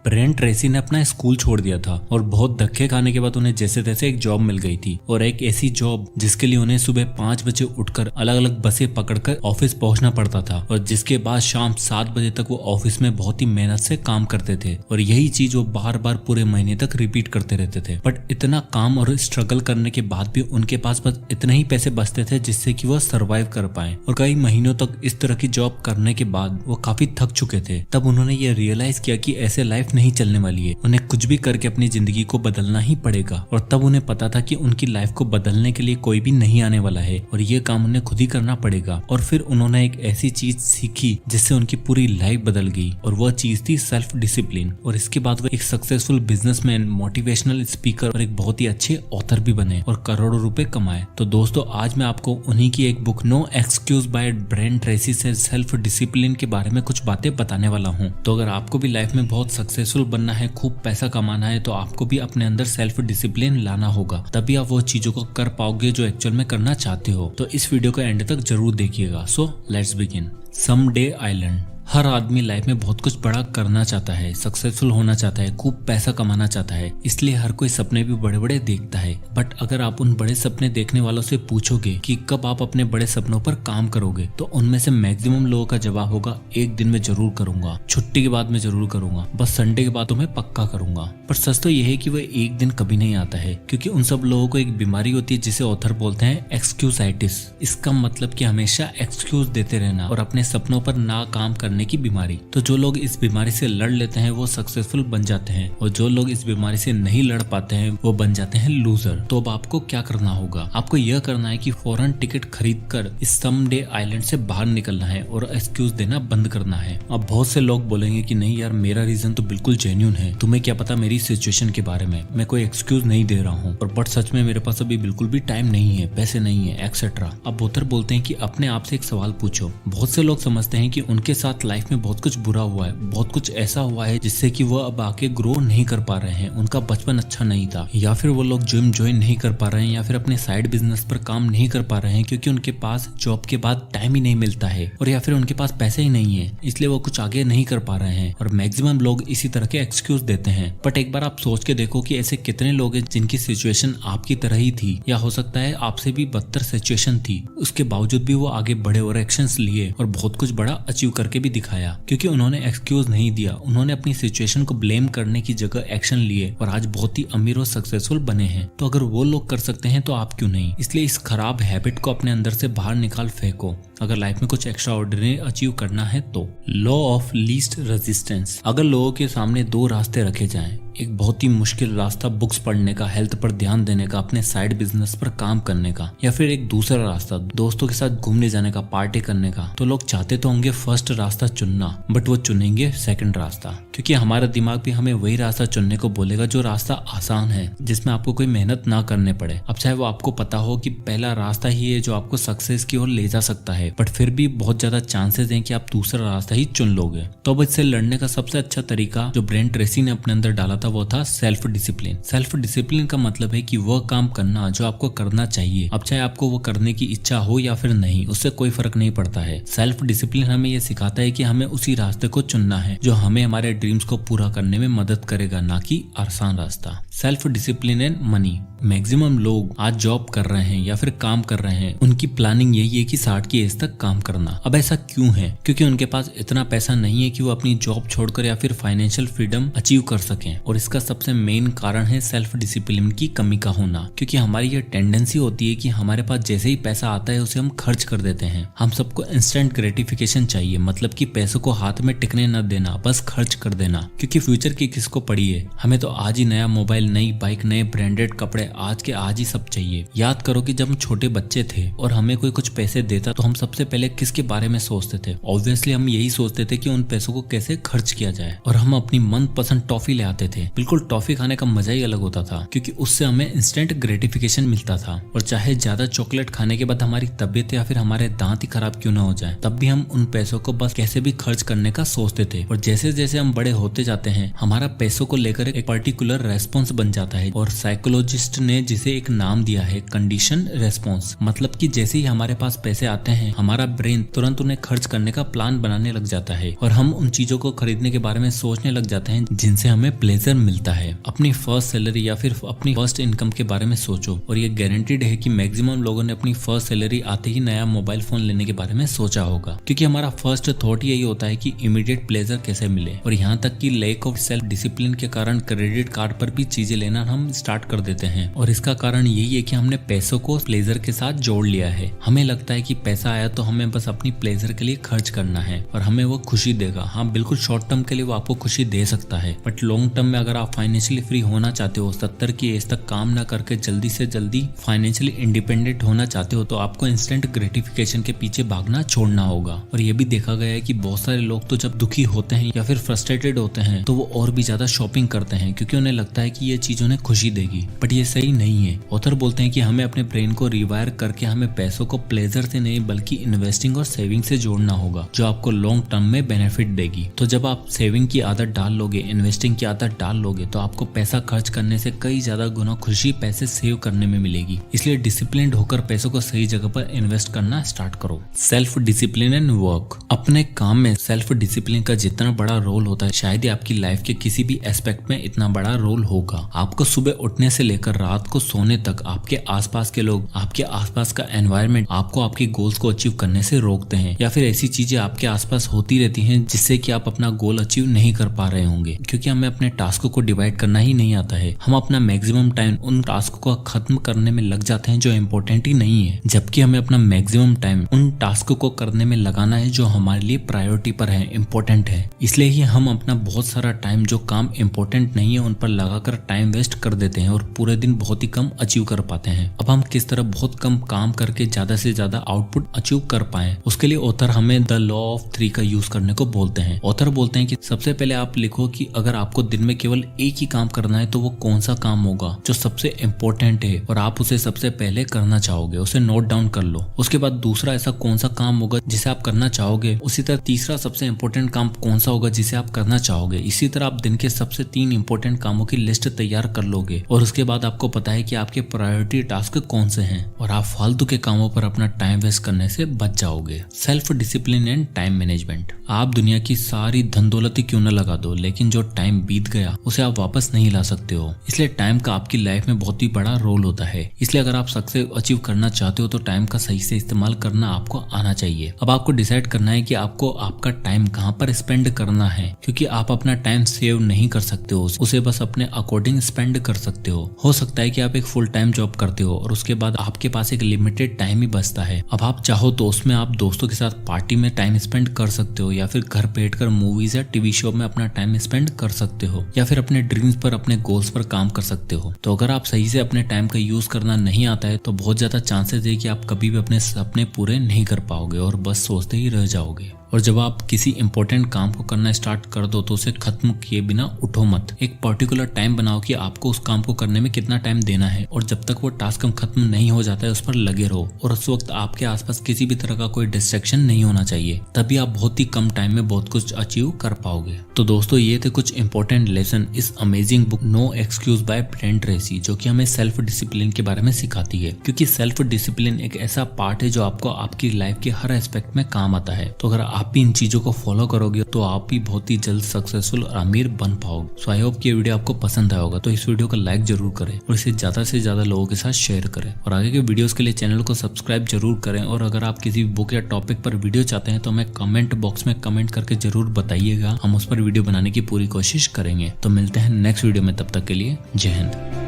Brain Tracy ने अपना school छोड़ दिया था और बहुत धक्के खाने के बाद उन्हें जैसे तैसे एक जॉब मिल गई थी, और एक ऐसी जॉब जिसके लिए उन्हें सुबह 5 बजे उठकर अलग अलग बसें पकड़कर ऑफिस पहुंचना पड़ता था, और जिसके बाद शाम 7 बजे तक वो ऑफिस में बहुत ही मेहनत से काम करते थे। और यही चीज वो बार बार पूरे महीने तक रिपीट करते रहते थे। बट इतना काम और स्ट्रगल करने के बाद भी उनके पास बस इतने ही पैसे बचते थे जिससे कि वो सरवाइव कर पाए। और कई महीनों तक इस तरह की जॉब करने के बाद वो काफी थक चुके थे। तब उन्होंने ये रियलाइज किया कि ऐसे लाइफ नहीं चलने वाली है, उन्हें कुछ भी करके अपनी जिंदगी को बदलना ही पड़ेगा। और तब उन्हें पता था कि उनकी लाइफ को बदलने के लिए कोई भी नहीं आने वाला है और ये काम उन्हें खुद ही करना पड़ेगा। और फिर उन्होंने एक ऐसी चीज सीखी जिससे उनकी पूरी लाइफ बदल गई, और वह चीज थी सेल्फ डिसिप्लिन। और इसके बाद वो एक सक्सेसफुल बिजनेसमैन, मोटिवेशनल स्पीकर और एक बहुत ही अच्छे ऑथर भी बने और करोड़ों रुपए कमाए। तो दोस्तों, आज मैं आपको उन्हीं की एक book no excuses by Brian Tracy से सेल्फ डिसिप्लिन के बारे में कुछ बातें बताने वाला हूँ। तो अगर आपको भी लाइफ में बहुत सक्सेसफुल बनना है, खूब पैसा कमाना है, तो आपको भी अपने अंदर सेल्फ डिसिप्लिन लाना होगा। तभी आप वो चीजों को कर पाओगे जो एक्चुअल में करना चाहते हो। तो इस वीडियो को एंड तक जरूर देखिएगा। So let's begin. Someday island. हर आदमी लाइफ में बहुत कुछ बड़ा करना चाहता है, सक्सेसफुल होना चाहता है, खूब पैसा कमाना चाहता है, इसलिए हर कोई सपने भी बड़े बड़े देखता है। बट अगर आप उन बड़े सपने देखने वालों से पूछोगे कि कब आप अपने बड़े सपनों पर काम करोगे, तो उनमें से मैक्सिमम लोगों का जवाब होगा एक दिन में जरूर करूंगा, छुट्टी के बाद में जरूर करूंगा, बस संडे के बाद तो मैं पक्का करूंगा। पर सच तो यह है कि वह एक दिन कभी नहीं आता है, क्योंकि उन सब लोगों को एक बीमारी होती है जिसे ऑथर बोलते हैं एक्सक्यूसाइटिस। इसका मतलब कि हमेशा एक्सक्यूज देते रहना और अपने सपनों पर ना काम करने की बीमारी। तो जो लोग इस बीमारी से लड़ लेते हैं वो सक्सेसफुल बन जाते हैं, और जो लोग इस बीमारी से नहीं लड़ पाते हैं वो बन जाते हैं लूजर। तो अब आपको क्या करना होगा? आपको यह करना है कि फौरन टिकट खरीद कर इस समडे आइलैंड से बाहर निकलना है और एक्सक्यूज देना बंद करना है। अब बहुत से लोग बोलेंगे कि नहीं यार, मेरा रीजन तो बिल्कुल जेन्युइन है, तुम्हें क्या पता मेरी सिचुएशन के बारे में, मैं कोई एक्सक्यूज नहीं दे रहा हूँ। और बट सच में मेरे पास अभी बिल्कुल भी टाइम नहीं है, पैसे नहीं है, एक्सेट्रा। अब ऑथर बोलते हैं कि अपने आप से एक सवाल पूछो। बहुत से लोग समझते हैं कि उनके साथ लाइफ में बहुत कुछ बुरा हुआ है, बहुत कुछ ऐसा हुआ है जिससे कि वो अब आके ग्रो नहीं कर पा रहे हैं, उनका बचपन अच्छा नहीं था, या फिर वो लोग जिम ज्वाइन नहीं कर पा रहे हैं, या फिर अपने साइड बिजनेस पर काम नहीं कर पा रहे हैं क्योंकि उनके पास जॉब के बाद टाइम ही नहीं मिलता है, और या फिर उनके पास पैसे ही नहीं है, इसलिए वो कुछ आगे नहीं कर पा रहे हैं। और मैक्सिमम लोग इसी तरह के एक्सक्यूज देते हैं। बट एक बार आप सोच के देखो कि ऐसे कितने लोग हैं जिनकी सिचुएशन आपकी तरह ही थी, या हो सकता है आपसे भी बदतर सिचुएशन थी, उसके बावजूद भी वो आगे बढ़े और एक्शंस लिए और बहुत कुछ बड़ा अचीव करके भी दिखाया, क्योंकि उन्होंने एक्सक्यूज नहीं दिया। उन्होंने अपनी सिचुएशन को ब्लेम करने की जगह एक्शन लिए और आज बहुत ही अमीर और सक्सेसफुल बने हैं। तो अगर वो लोग कर सकते हैं तो आप क्यों नहीं? इसलिए इस खराब हैबिट को अपने अंदर से बाहर निकाल फेंको अगर लाइफ में कुछ एक्स्ट्रा ऑर्डिनरी अचीव करना है तो। Law of least resistance. अगर लोगों के सामने दो रास्ते रखे जाएं, एक बहुत ही मुश्किल रास्ता बुक्स पढ़ने का, हेल्थ पर ध्यान देने का, अपने साइड बिजनेस पर काम करने का, या फिर एक दूसरा रास्ता दोस्तों के साथ घूमने जाने का, पार्टी करने का, तो लोग चाहते तो होंगे फर्स्ट रास्ता चुनना, बट वो चुनेंगे सेकंड रास्ता, क्योंकि हमारा दिमाग भी हमें वही रास्ता चुनने को बोलेगा जो रास्ता आसान है, जिसमें आपको कोई मेहनत ना करने पड़े। अब चाहे वो आपको पता हो कि पहला रास्ता ही है जो आपको सक्सेस की ओर ले जा सकता है, बट फिर भी बहुत ज्यादा चांसेस हैं कि आप दूसरा रास्ता ही चुन लोगे। तो अब इससे लड़ने का सबसे अच्छा तरीका जो ब्रेन ट्रेसी ने अपने अंदर डाला था वो था सेल्फ डिसिप्लिन। सेल्फ डिसिप्लिन का मतलब है कि वह काम करना जो आपको करना चाहिए, अब चाहे आपको वो करने की इच्छा हो या फिर नहीं, उससे कोई फर्क नहीं पड़ता है। सेल्फ डिसिप्लिन हमें यह सिखाता है कि हमें उसी रास्ते को चुनना है जो हमें हमारे ड्रीम्स को पूरा करने में मदद करेगा, ना कि आसान रास्ता। Self discipline and money. Maximum लोग आज जॉब कर रहे हैं या फिर काम कर रहे हैं, उनकी प्लानिंग यही है कि 60 की एज तक काम करना। अब ऐसा क्यों है? क्योंकि उनके पास इतना पैसा नहीं है कि वो अपनी जॉब छोड़कर या फिर फाइनेंशियल फ्रीडम अचीव कर सकें, और इसका सबसे मेन कारण है सेल्फ डिसिप्लिन की कमी का होना। क्योंकि हमारी ये टेंडेंसी होती है कि हमारे पास जैसे ही पैसा आता है उसे हम खर्च कर देते हैं। हम सबको इंस्टेंट ग्रेटिफिकेशन चाहिए, मतलब कि पैसों को हाथ में टिकने न देना, बस खर्च कर देना, क्योंकि फ्यूचर की किसको पड़ी है? हमें तो आज ही नया मोबाइल, नई बाइक, नए ब्रांडेड कपड़े आज के आज ही सब चाहिए। याद करो कि जब हम छोटे बच्चे थे और हमें कोई कुछ पैसे देता तो हम सबसे पहले किसके बारे में सोचते थे? ऑब्वियसली हम यही सोचते थे कि उन पैसों को कैसे खर्च किया जाए, और हम अपनी मनपसंद टॉफी ले आते थे। हैं। बिल्कुल टॉफी खाने का मजा ही अलग होता था, क्योंकि उससे हमें इंस्टेंट ग्रेटिफिकेशन मिलता था। और चाहे ज्यादा चॉकलेट खाने के बाद हमारी तबीयत या फिर हमारे दांत ही खराब क्यों ना हो जाए, तब भी हम उन पैसों को बस कैसे भी खर्च करने का सोचते थे। और जैसे जैसे हम बड़े होते जाते हैं, हमारा पैसों को लेकर एक पर्टिकुलर रेस्पॉन्स बन जाता है। और साइकोलॉजिस्ट ने जिसे एक नाम दिया है, कंडीशन रेस्पॉन्स। मतलब कि जैसे ही हमारे पास पैसे आते हैं, हमारा ब्रेन तुरंत उन्हें खर्च करने का प्लान बनाने लग जाता है और हम उन चीजों को खरीदने के बारे में सोचने लग जाते हैं जिनसे हमें प्लेजर मिलता है। अपनी फर्स्ट सैलरी या फिर अपनी फर्स्ट इनकम के बारे में सोचो, और ये गारंटीड है कि मैक्सिमम लोगों ने अपनी फर्स्ट सैलरी आते ही नया मोबाइल फोन लेने के बारे में सोचा होगा, क्योंकि हमारा फर्स्ट थॉट यही होता है कि इमीडिएट प्लेजर कैसे मिले। और यहाँ तक कि लैक ऑफ सेल्फ डिसिप्लिन के कारण क्रेडिट कार्ड पर भी चीजें लेना हम स्टार्ट कर देते हैं। और इसका कारण यही है कि हमने पैसों को प्लेजर के साथ जोड़ लिया है। हमें लगता है कि पैसा आया तो हमें बस अपनी प्लेजर के लिए खर्च करना है और हमें वो खुशी देगा। हाँ, बिल्कुल शॉर्ट टर्म के लिए वो आपको खुशी दे सकता है, बट लॉन्ग टर्म में अगर आप फाइनेंशियली फ्री होना चाहते हो, 70 की एज तक काम ना करके जल्दी से जल्दी फाइनेंशियली इंडिपेंडेंट होना चाहते हो, तो आपको इंस्टेंट ग्रेटिफिकेशन के पीछे भागना छोड़ना होगा। और ये भी देखा गया है कि बहुत सारे लोग तो जब दुखी होते हैं या फिर फ्रस्ट्रेटेड होते हैं तो वो और भी ज्यादा शॉपिंग करते हैं, क्योंकि उन्हें लगता है कि ये चीज उन्हें खुशी देगी। बट ये सही नहीं है। ऑथर बोलते हैं कि हमें अपने ब्रेन को रिवायर करके हमें पैसों को प्लेजर से नहीं बल्कि इन्वेस्टिंग और सेविंग से जोड़ना होगा, जो आपको लॉन्ग टर्म में बेनिफिट देगी। तो जब आप सेविंग की आदत डाल लोगे, इन्वेस्टिंग की आदत डाल लोगे, तो आपको पैसा खर्च करने से कई ज्यादा गुना खुशी पैसे सेव करने में मिलेगी। इसलिए डिसिप्लिन्ड होकर पैसों को सही जगह पर इन्वेस्ट करना स्टार्ट करो। Self discipline and work. अपने काम में सेल्फ डिसिप्लिन का जितना बड़ा रोल होता है, शायद ही आपकी लाइफ के किसी भी एस्पेक्ट में इतना बड़ा रोल होगा। आपको सुबह उठने से लेकर रात को सोने तक आपके आसपास के लोग, आपके आसपास का एनवायरनमेंट आपको आपके गोल्स को अचीव करने से रोकते हैं, या फिर ऐसी चीजें आपके आसपास होती रहती हैं जिससे कि आप अपना गोल अचीव नहीं कर पा रहे होंगे, क्योंकि हमें अपने टास्क को डिवाइड करना ही नहीं आता है। हम अपना मैक्सिमम टाइम उन टास्क को खत्म करने में लग जाते हैं जो इम्पोर्टेंट ही नहीं है, जबकि हमें अपना मैक्सिमम टाइम उन टास्क को करने में लगाना है जो हमारे लिए प्रायोरिटी पर है, इम्पोर्टेंट है। इसलिए ही हम अपना बहुत सारा टाइम जो काम इम्पोर्टेंट नहीं है उन पर लगाकर टाइम वेस्ट कर देते हैं और पूरे दिन बहुत ही कम अचीव कर पाते हैं। अब हम किस तरह बहुत कम काम करके ज्यादा से ज्यादा आउटपुट अचीव कर पाए, उसके लिए ऑथर हमें द लॉ ऑफ 3 का यूज करने को बोलते हैं। ऑथर बोलते हैं कि सबसे पहले आप लिखो कि अगर आपको दिन में केवल एक ही काम करना है तो वो कौन सा काम होगा जो सबसे इम्पोर्टेंट है और आप उसे सबसे पहले करना चाहोगे, उसे नोट डाउन कर लो। उसके बाद दूसरा ऐसा कौन सा काम होगा जिसे आप करना चाहोगे, उसी तरह तीसरा सबसे इम्पोर्टेंट काम कौन सा होगा जिसे आप करना चाहोगे। इसी तरह आप दिन के सबसे 3 इम्पोर्टेंट कामों की लिस्ट तैयार कर लोगे और उसके बाद आपको पता है कि आपके प्रायोरिटी टास्क कौन से हैं और आप फालतू के कामों पर अपना टाइम वेस्ट करने से बच जाओगे। Self discipline and time management. आप दुनिया की सारी धन दौलत क्यों न लगा दो, लेकिन जो टाइम बीत गया उसे आप वापस नहीं ला सकते हो। इसलिए टाइम का आपकी लाइफ में बहुत ही बड़ा रोल होता है। इसलिए अगर आप सक्सेस अचीव करना चाहते हो तो टाइम का सही से इस्तेमाल करना आपको आना चाहिए। अब आपको डिसाइड करना है कि आपको आपका टाइम कहाँ पर स्पेंड करना है, क्योंकि आप अपना टाइम सेव नहीं कर सकते हो, उसे बस अपने अकॉर्डिंग स्पेंड कर सकते हो सकता है कि आप एक फुल टाइम जॉब करते हो और उसके बाद आपके पास एक लिमिटेड टाइम ही बचता है। अब आप चाहो तो उसमें आप दोस्तों के साथ पार्टी में टाइम स्पेंड कर सकते हो, या फिर घर बैठकर मूवीज या टीवी शो में अपना टाइम स्पेंड कर सकते हो, या फिर अपने ड्रीम्स पर, अपने गोल्स पर काम कर सकते हो। तो अगर आप सही से अपने टाइम का यूज करना नहीं आता है तो बहुत ज्यादा चांसेस है कि आप कभी भी अपने सपने पूरे नहीं कर पाओगे और बस सोचते ही रह जाओगे। और जब आप किसी इंपॉर्टेंट काम को करना स्टार्ट कर दो तो उसे खत्म किए बिना उठो मत। एक पर्टिकुलर टाइम बनाओ कि आपको उस काम को करने में कितना टाइम देना है, और जब तक वो टास्क खत्म नहीं हो जाता है उस पर लगे रहो। और उस वक्त आपके आसपास किसी भी तरह का कोई डिस्ट्रैक्शन नहीं होना चाहिए, तभी आप बहुत ही कम टाइम में बहुत कुछ अचीव कर पाओगे। तो दोस्तों, ये थे कुछ इंपॉर्टेंट लेसन इस amazing book no excuses by Brendan Tracy, जो कि हमें सेल्फ डिसिप्लिन के बारे में सिखाती है। क्योंकि सेल्फ डिसिप्लिन एक ऐसा पार्ट है जो आपको आपकी लाइफ के हर एस्पेक्ट में काम आता है। तो अगर आप भी इन चीजों को फॉलो करोगे तो आप भी बहुत ही जल्द सक्सेसफुल और अमीर बन पाओगे। सो आई होप कि ये वीडियो आपको पसंद आया होगा, तो इस वीडियो को लाइक जरूर करें और इसे ज्यादा से ज्यादा लोगों के साथ शेयर करें, और आगे के वीडियोस के लिए चैनल को सब्सक्राइब जरूर करें। और अगर आप किसी बुक या टॉपिक पर वीडियो चाहते हैं तो हमें कमेंट बॉक्स में कमेंट करके जरूर बताइएगा, हम उस पर वीडियो बनाने की पूरी कोशिश करेंगे। तो मिलते हैं नेक्स्ट वीडियो में, तब तक के लिए जय हिंद।